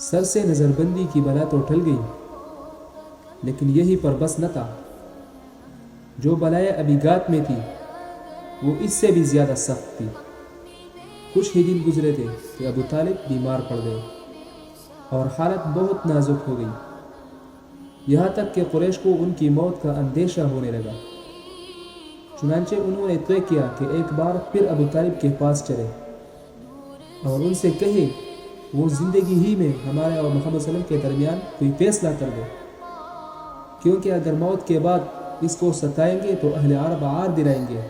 سر سے نظر بندی کی بلا تو ٹل گئی، لیکن یہی پر بس نہ تھا۔ جو بلائے ابھی گات میں تھی وہ اس سے بھی زیادہ سخت تھی۔ کچھ ہی دن گزرے تھے کہ ابو طالب بیمار پڑ گئے اور حالت بہت نازک ہو گئی، یہاں تک کہ قریش کو ان کی موت کا اندیشہ ہونے لگا۔ چنانچہ انہوں نے طے کیا کہ ایک بار پھر ابو طالب کے پاس چلے اور ان سے کہے وہ زندگی ہی میں ہمارے اور محمد صلی اللہ علیہ وسلم کے درمیان کوئی فیصلہ کر دے، کیونکہ اگر موت کے بعد اس کو ستائیں گے تو اہل عرب عار دلائیں گے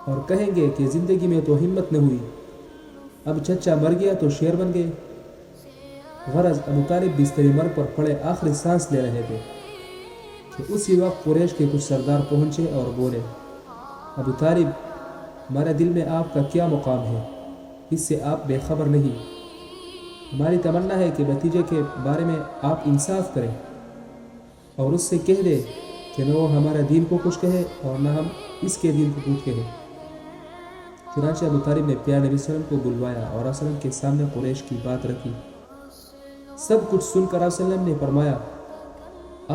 اور کہیں گے کہ زندگی میں تو ہمت نہ ہوئی، اب چچا مر گیا تو شیر بن گئے۔ غرض ابو طالب بستر مرگ پر پڑے آخری سانس لے رہے تھے کہ اسی وقت قریش کے کچھ سردار پہنچے اور بولے، ابو طالب، ہمارے دل میں آپ کا کیا مقام ہے، اس سے آپ بے خبر نہیں۔ ہماری تمنا ہے کہ بھتیجے کے بارے میں آپ انصاف کریں اور اس سے کہہ دیں کہ نہ وہ ہمارے دین کو کچھ کہے اور نہ ہم اس کے دین کو کچھ کہے۔ چنانچہ ابو طالب نے پیارے نبی صلی اللہ علیہ وسلم کو بلوایا اور رسول اللہ کے سامنے قریش کی بات رکھی۔ سب کچھ سن کر رسول اللہ نے فرمایا،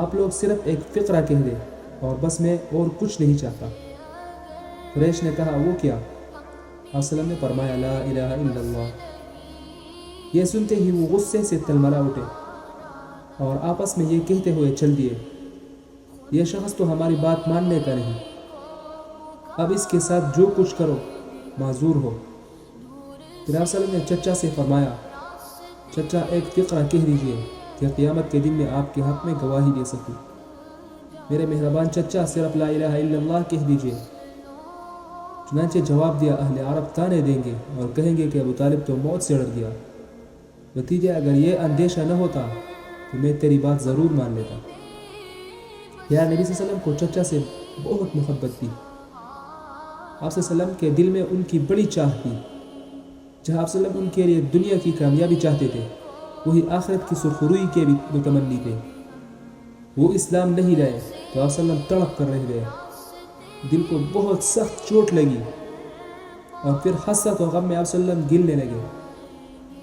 آپ لوگ صرف ایک فقرہ کہہ دیں اور بس میں اور کچھ نہیں چاہتا۔ قریش نے کہا، وہ کیا؟ رسول اللہ نے فرمایا، لا الہ الا اللہ۔ یہ سنتے ہی وہ غصے سے تلملا اٹھے اور آپس میں یہ کہتے ہوئے چل دیے، یہ شخص تو ہماری بات ماننے کا نہیں، اب اس کے ساتھ جو کچھ کرو معذور ہو۔ پھر رسول اللہ نے چچا سے فرمایا، چچا ایک فقرہ کہہ دیجئے کہ قیامت کے دن میں آپ کے حق میں گواہی دے سکوں۔ میرے مہربان چچا صرف لا الہ الا اللہ کہہ دیجئے۔ چنانچہ جواب دیا، اہل عرب تانے دیں گے اور کہیں گے کہ ابو طالب تو موت سے ڈر گیا۔ بھتیجے، اگر یہ اندیشہ نہ ہوتا تو میں تیری بات ضرور مان لیتا۔ یا نبی صلی اللہ علیہ وسلم کو چچا سے بہت محبت تھی۔ آپ صلی اللہ علیہ وسلم کے دل میں ان کی بڑی چاہ تھی۔ جہاں آپ صلی اللہ علیہ وسلم ان کے لیے دنیا کی کامیابی چاہتے تھے، وہی آخرت کی سرخروئی کے بھی متمنی تھے۔ وہ اسلام نہیں لائے تو آپ صلی اللہ علیہ وسلم تڑپ کر رہ گئے، دل کو بہت سخت چوٹ لگی اور پھر حسرت و غم میں آپ صلی اللہ علیہ وسلم گلنے لگے۔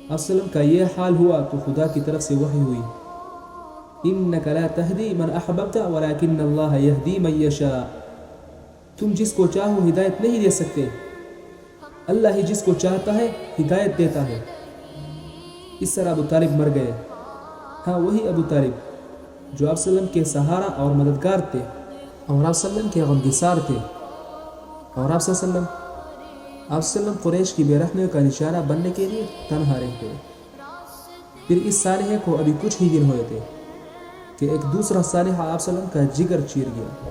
آپ صلی اللہ علیہ وسلم کا یہ حال ہوا تو خدا کی طرف سے وحی ہوئی، انک لا تہدی من احببت ولکن اللہ یہدی من یشاء۔ تم جس کو چاہو ہدایت نہیں دے سکتے، اللہ ہی جس کو چاہتا ہے ہدایت دیتا ہے۔ اس طرح ابو طالب مر گئے۔ ہاں، وہی ابو طالب جو آپ صلی اللہ علیہ وسلم کے سہارا اور مددگار تھے اور آپ صلی اللہ علیہ وسلم کے غمگسار تھے، اور آپ صلی اللہ علیہ وسلم قریش کی بے رحمی کا نشانہ بننے کے لیے تنہا رہ گئے۔ پھر اس صالحہ کو ابھی کچھ ہی دن ہوئے تھے کہ ایک دوسرا صالحہ آپ صلی اللہ علیہ وسلم کا جگر چیر گیا۔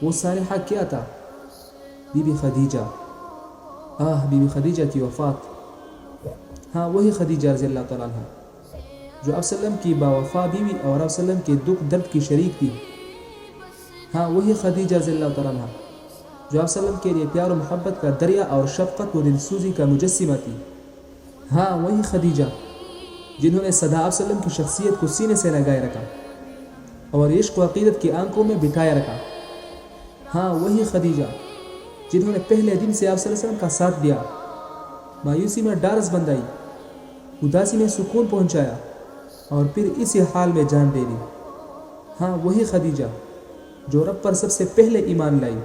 وہ صالحہ کیا تھا؟ بی بی خدیجہ۔ بی بی خدیجہ کی وفات۔ ہاں، وہی خدیجہ رضی اللہ تعالیٰ عنہ جو آپ صلی اللہ علیہ وسلم کی باوفا بیوی اور آپ صلی اللہ علیہ وسلم کے دکھ درد کی شریک تھی۔ ہاں، وہی خدیجہ رضی اللہ تعالیٰ عنہ جو آپ صلی اللہ علیہ وسلم کے لیے پیار و محبت کا دریا اور شفقت و دلسوزی کا مجسمہ تھی۔ ہاں، وہی خدیجہ جنہوں نے سدا آپ صلی اللہ علیہ وسلم کی شخصیت کو سینے سے لگائے رکھا اور عشق و عقیدت کی آنکھوں میں بٹھائے رکھا۔ ہاں، وہی خدیجہ جنہوں نے پہلے دن سے آپ صلی اللہ علیہ وسلم کا ساتھ دیا، مایوسی میں ڈارس بندائی، اداسی میں سکون پہنچایا اور پھر اسی حال میں جان دے دی۔ ہاں، وہی خدیجہ جو رب پر سب سے پہلے ایمان لائی۔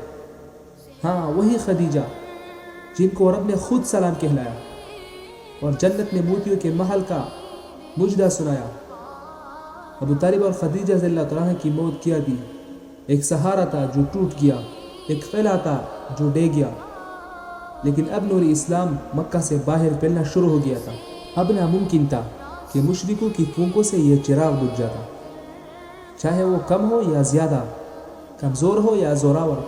ہاں، وہی خدیجہ جن کو رب نے خود سلام کہلایا اور جنت میں موتیوں کے محل کا مجدہ سنایا۔ ابو طالب اور خدیجہ رضی اللہ تعالیٰ کی موت کیا دی؟ ایک سہارا تھا جو ٹوٹ گیا، ایک قلعہ تھا جو ڈے گیا، لیکن اب نور اسلام مکہ سے باہر پھیلنا شروع ہو گیا تھا۔ اب ناممکن تھا کہ مشرکوں کی پھونکوں سے یہ چراغ بجھ جاتا، چاہے وہ کم ہو یا زیادہ، کمزور ہو یا زوراور،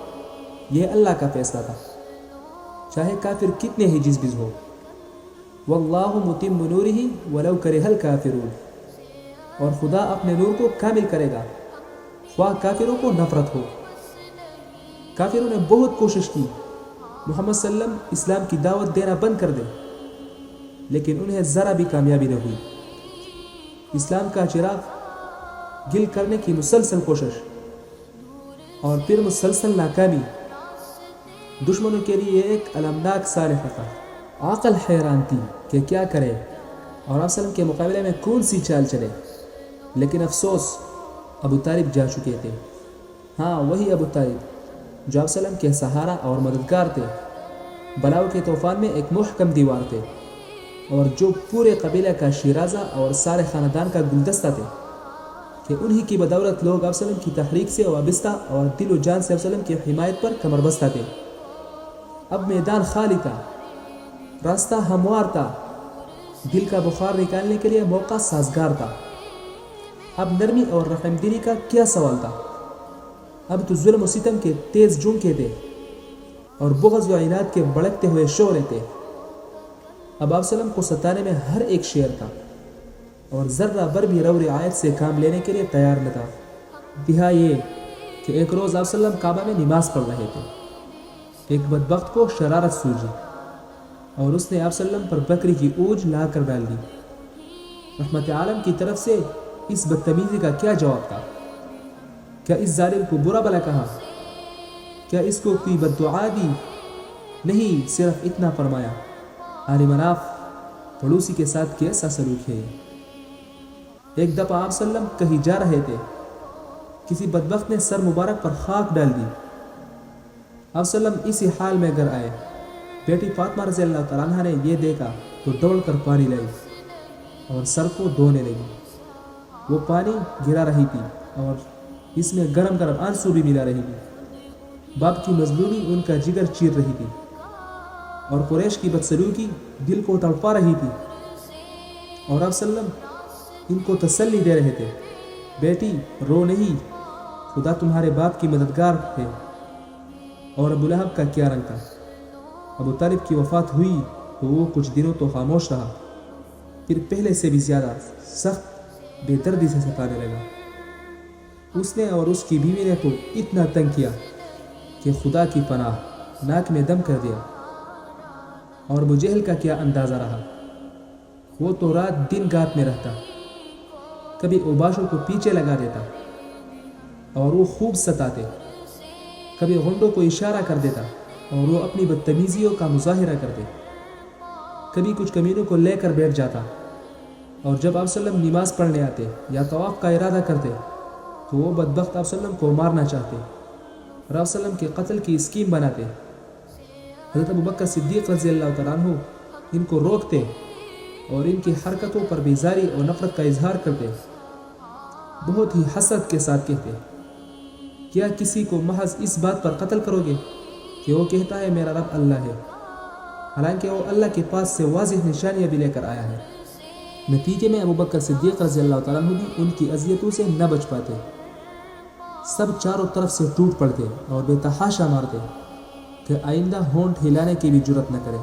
یہ اللہ کا فیصلہ تھا، چاہے کافر کتنے ہی جز بز ہو۔ واللہ متم نورہ ولو کرہ الکافرون۔ اور خدا اپنے نور کو کامل کرے گا خواہ کافروں کو نفرت ہو۔ کافروں نے بہت کوشش کی محمد صلی اللہ علیہ وسلم اسلام کی دعوت دینا بند کر دے، لیکن انہیں ذرا بھی کامیابی نہ ہوئی۔ اسلام کا چراغ گل کرنے کی مسلسل کوشش اور پھر مسلسل ناکامی دشمنوں کے لیے ایک المناک صالحہ تھا۔ عقل حیران تھی کہ کیا کرے، اور آپ وسلم کے مقابلے میں کون سی چال چلے، لیکن افسوس ابو طالب جا چکے تھے۔ ہاں، وہی ابو طالب جو آپ وسلم کے سہارا اور مددگار تھے، بلاؤ کے طوفان میں ایک محکم دیوار تھے، اور جو پورے قبیلہ کا شیرازہ اور سارے خاندان کا گلدستہ تھے، کہ انہی کی بدولت لوگ آپ وسلم کی تحریک سے وابستہ اور دل و جان سے آپ وسلم کی حمایت پر کمر بستہ تھے۔ اب میدان خالی تھا، راستہ ہموار تھا، دل کا بخار نکالنے کے لیے موقع سازگار تھا۔ اب نرمی اور رحم دلی کا کیا سوال تھا؟ اب تو ظلم و ستم کے تیز جھونکے تھے اور بغض و عناد کے بڑکتے ہوئے شعلے تھے۔ اب آپ وسلم کو ستانے میں ہر ایک شیر تھا، اور ذرہ بر بھی رو رعایت سے کام لینے کے لیے تیار نہ تھا۔ دہا یہ کہ ایک روز آپ وسلم کعبہ میں نماز پڑھ رہے تھے، ایک بدبخت کو شرارت سوجی اور اس نے آپ وسلم پر بکری کی اونج لا کر ڈال دی۔ رحمت عالم کی طرف سے اس بدتمیزی کا کیا جواب تھا؟ کیا اس ظالم کو برا بلا کہا؟ کیا اس کو کوئی بد دعا دی؟ نہیں، صرف اتنا فرمایا، آل مناف پڑوسی کے ساتھ کیسا سلوک ہے۔ ایک دفعہ آپ وسلم کہیں جا رہے تھے، کسی بدبخت نے سر مبارک پر خاک ڈال دی۔ آپ وسلم اسی حال میں گھر آئے۔ بیٹی فاطمہ رضی اللہ تعالیٰ عنہ نے یہ دیکھا تو دوڑ کر پانی لائی اور سر کو دھونے لگی۔ وہ پانی گرا رہی تھی اور اس میں گرم گرم آنسو بھی ملا رہی تھی۔ باپ کی مظلومی ان کا جگر چیر رہی تھی، اور قریش کی بدسلوکی دل کو تڑپا رہی تھی، اور آپ وسلم ان کو تسلی دے رہے تھے، بیٹی رو نہیں، خدا تمہارے باپ کی مددگار ہے۔ اور ابو لہب کا کیا رنگ تھا؟ ابو طالب کی وفات ہوئی تو وہ کچھ دنوں تو خاموش رہا، پھر پہلے سے بھی زیادہ سخت بے دردی سے ستانے لگا۔ اس نے اور اس کی بیوی نے تو اتنا تنگ کیا کہ خدا کی پناہ ناک میں دم کر دیا۔ اور ابو جہل کا کیا اندازہ رہا؟ وہ تو رات دن گات میں رہتا، کبھی اوباشوں کو پیچھے لگا دیتا اور وہ خوب ستاتے، کبھی غنڈوں کو اشارہ کر دیتا اور وہ اپنی بدتمیزیوں کا مظاہرہ کرتے، کبھی کچھ کمینوں کو لے کر بیٹھ جاتا، اور جب آپ وسلم نماز پڑھنے آتے یا طواف کا ارادہ کرتے تو وہ بدبخت آپ وسلم کو مارنا چاہتے اور آپ وسلم کے قتل کی اسکیم بناتے۔ حضرت ابوبکر صدیق رضی اللہ تعالیٰ عنہ ان کو روکتے اور ان کی حرکتوں پر بیزاری اور نفرت کا اظہار کرتے، بہت ہی حسرت کے ساتھ کہتے، کیا کسی کو محض اس بات پر قتل کرو گے کہ وہ کہتا ہے میرا رب اللہ ہے، حالانکہ وہ اللہ کے پاس سے واضح نشانیاں بھی لے کر آیا ہے۔ نتیجے میں ابوبکر صدیق رضی اللہ تعالیٰ عنہ بھی ان کی اذیتوں سے نہ بچ پاتے، سب چاروں طرف سے ٹوٹ پڑتے اور بے تحاشا مارتے کہ آئندہ ہونٹ ہلانے کی بھی جرت نہ کرے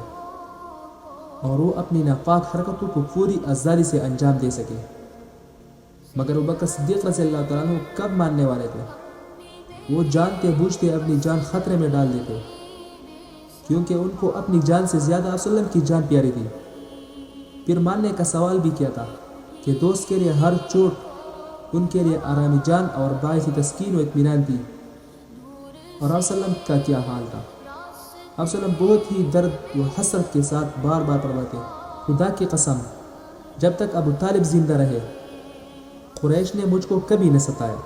اور وہ اپنی ناپاک حرکتوں کو پوری آزادی سے انجام دے سکے۔ مگر ابوبکر صدیق رضی اللہ تعالیٰ عنہ کب ماننے والے تھے؟ وہ جانتے بوجھتے اپنی جان خطرے میں ڈال دیتے، کیونکہ ان کو اپنی جان سے زیادہ آپ وسلم کی جان پیاری تھی۔ پھر ماننے کا سوال بھی کیا تھا کہ دوست کے لیے ہر چوٹ ان کے لیے آرامی جان اور باعث تسکین و اطمینان تھی۔ اور آپ وسلم کا کیا حال تھا؟ آپ وسلم بہت ہی درد و حسرت کے ساتھ بار بار فرماتے، خدا کی قسم جب تک ابو طالب زندہ رہے قریش نے مجھ کو کبھی نہ ستایا۔